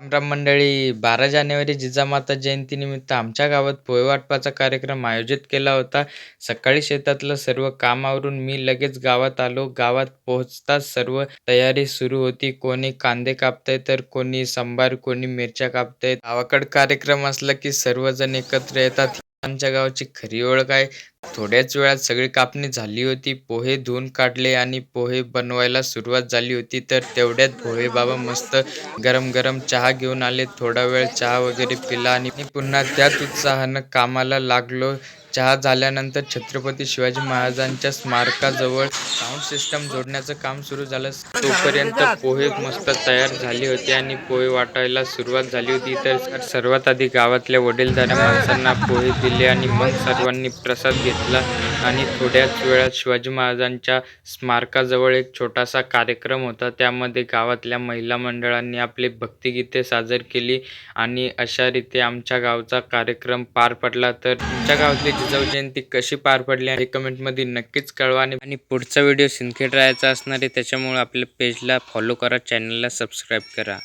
रामराम मंडळी. 12 जानेवारी जिजामाता जयंतीनिमित्त आमच्या गावात पोहे वाटपाचा कार्यक्रम आयोजित केला होता. सकाळी शेतातलं सर्व काम आवरून मी लगेच गावात आलो. गावात पोहोचताच सर्व तयारी सुरू होती. कोणी कांदे कापतंय तर कोणी सांबार, कोणी मिरच्या कापतंय. गावाकडं कार्यक्रम असला की सर्वजण एकत्र येतात. ही आमच्या गावाची खरी ओळख आहे. थोड्याच वेळात सगळी कापणी झाली होती. पोहे धुवून काढले आणि पोहे बनवायला सुरुवात झाली होती. तर तेवढ्यात भोळे बाबा मस्त गरम गरम चहा घेऊन आले. थोडा वेळ चहा वगैरे पिला आणि पुन्हा त्याच उत्साहानं कामाला लागलो. चहा झाल्यानंतर छत्रपती शिवाजी महाराजांच्या स्मारकाजवळ साऊंड सिस्टम जोडण्याचं काम सुरू झालं. तोपर्यंत पोहे मस्त तयार झाले होते आणि पोहे वाटायला सुरुवात झाली होती. तर सर्वात आधी गावातल्या वडीलधाऱ्या माणसांना पोहे दिले आणि मग सर्वांनी प्रसाद घेतला. आणि थोड्याच वेळात शिवाजी महाराजांच्या स्मारकाजवळ एक छोटासा कार्यक्रम होता. त्यामध्ये गावातल्या महिला मंडळांनी आपली भक्तिगीते सादर केली आणि अशा रीते आमच्या गावचा कार्यक्रम पार पडला. तर तुमच्या गावातली जिजाऊ जयंती कशी पार पडली हे कमेंटमध्ये नक्कीच कळवा. आणि पुढचा व्हिडिओ सिंदखेड राहायचा असणार आहे, त्याच्यामुळे आपल्या पेजला फॉलो करा, चॅनलला सबस्क्राईब करा.